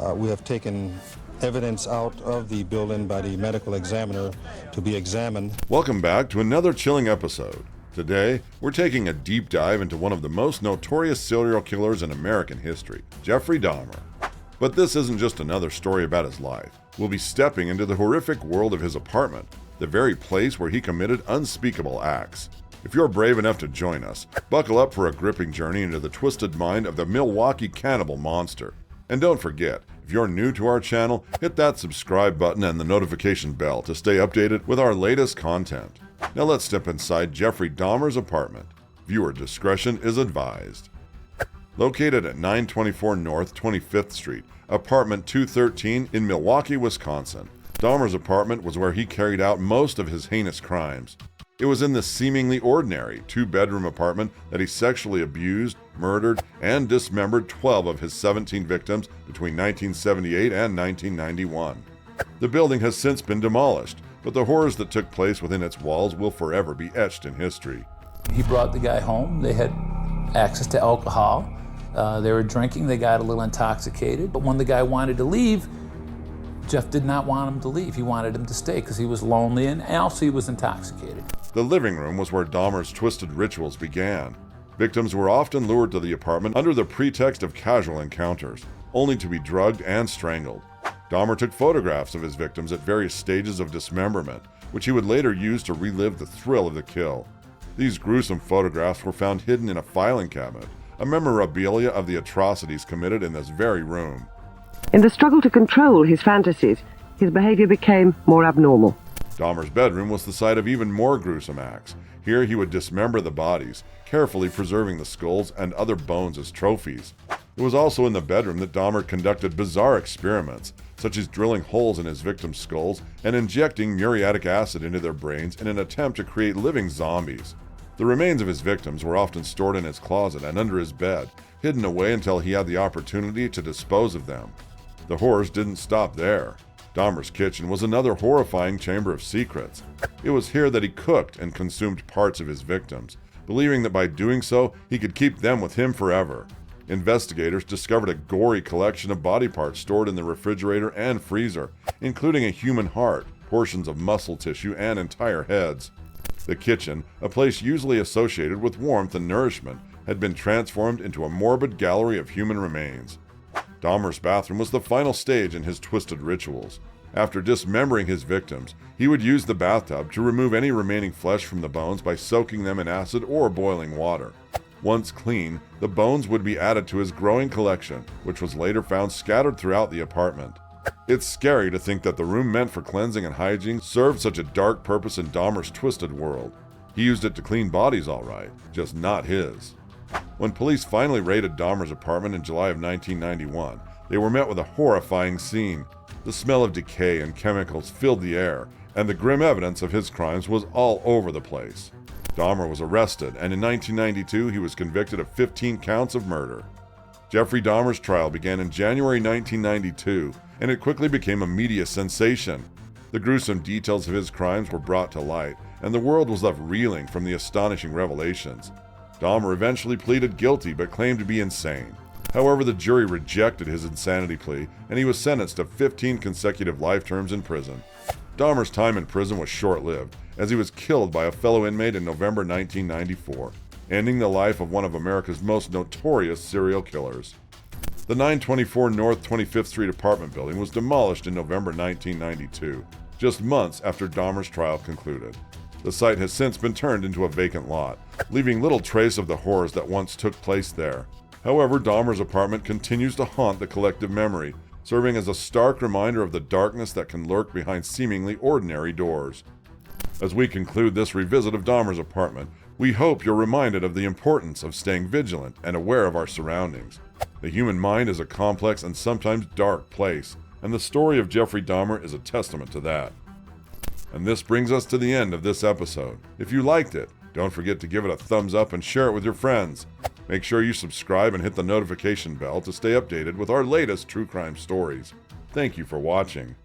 We have taken evidence out of the building by the medical examiner to be examined. Welcome back to another chilling episode. Today, we're taking a deep dive into one of the most notorious serial killers in American history, Jeffrey Dahmer. But this isn't just another story about his life. We'll be stepping into the horrific world of his apartment, the very place where he committed unspeakable acts. If you're brave enough to join us, buckle up for a gripping journey into the twisted mind of the Milwaukee cannibal monster. And don't forget, if you're new to our channel, hit that subscribe button and the notification bell to stay updated with our latest content. Now let's step inside Jeffrey Dahmer's apartment. Viewer discretion is advised. Located at 924 North 25th Street, apartment 213 in Milwaukee, Wisconsin, Dahmer's apartment was where he carried out most of his heinous crimes. It was in this seemingly ordinary two-bedroom apartment that he sexually abused, murdered, and dismembered 12 of his 17 victims between 1978 and 1991. The building has since been demolished, but the horrors that took place within its walls will forever be etched in history. He brought the guy home. They had access to alcohol. They were drinking. They got a little intoxicated. But when the guy wanted to leave, Jeff did not want him to leave. He wanted him to stay because he was lonely and also he was intoxicated. The living room was where Dahmer's twisted rituals began. Victims were often lured to the apartment under the pretext of casual encounters, only to be drugged and strangled. Dahmer took photographs of his victims at various stages of dismemberment, which he would later use to relive the thrill of the kill. These gruesome photographs were found hidden in a filing cabinet, a memorabilia of the atrocities committed in this very room. In the struggle to control his fantasies, his behavior became more abnormal. Dahmer's bedroom was the site of even more gruesome acts. Here he would dismember the bodies, carefully preserving the skulls and other bones as trophies. It was also in the bedroom that Dahmer conducted bizarre experiments, such as drilling holes in his victims' skulls and injecting muriatic acid into their brains in an attempt to create living zombies. The remains of his victims were often stored in his closet and under his bed, hidden away until he had the opportunity to dispose of them. The horrors didn't stop there. Dahmer's kitchen was another horrifying chamber of secrets. It was here that he cooked and consumed parts of his victims, believing that by doing so, he could keep them with him forever. Investigators discovered a gory collection of body parts stored in the refrigerator and freezer, including a human heart, portions of muscle tissue, and entire heads. The kitchen, a place usually associated with warmth and nourishment, had been transformed into a morbid gallery of human remains. Dahmer's bathroom was the final stage in his twisted rituals. After dismembering his victims, he would use the bathtub to remove any remaining flesh from the bones by soaking them in acid or boiling water. Once clean, the bones would be added to his growing collection, which was later found scattered throughout the apartment. It's scary to think that the room meant for cleansing and hygiene served such a dark purpose in Dahmer's twisted world. He used it to clean bodies all right, just not his. When police finally raided Dahmer's apartment in July of 1991, they were met with a horrifying scene. The smell of decay and chemicals filled the air, and the grim evidence of his crimes was all over the place. Dahmer was arrested, and in 1992 he was convicted of 15 counts of murder. Jeffrey Dahmer's trial began in January 1992, and it quickly became a media sensation. The gruesome details of his crimes were brought to light, and the world was left reeling from the astonishing revelations. Dahmer eventually pleaded guilty but claimed to be insane. However, the jury rejected his insanity plea, and he was sentenced to 15 consecutive life terms in prison. Dahmer's time in prison was short-lived, as he was killed by a fellow inmate in November 1994, ending the life of one of America's most notorious serial killers. The 924 North 25th Street apartment building was demolished in November 1992, just months after Dahmer's trial concluded. The site has since been turned into a vacant lot, leaving little trace of the horrors that once took place there. However, Dahmer's apartment continues to haunt the collective memory, serving as a stark reminder of the darkness that can lurk behind seemingly ordinary doors. As we conclude this revisit of Dahmer's apartment, we hope you're reminded of the importance of staying vigilant and aware of our surroundings. The human mind is a complex and sometimes dark place, and the story of Jeffrey Dahmer is a testament to that. And this brings us to the end of this episode. If you liked it, don't forget to give it a thumbs up and share it with your friends. Make sure you subscribe and hit the notification bell to stay updated with our latest true crime stories. Thank you for watching.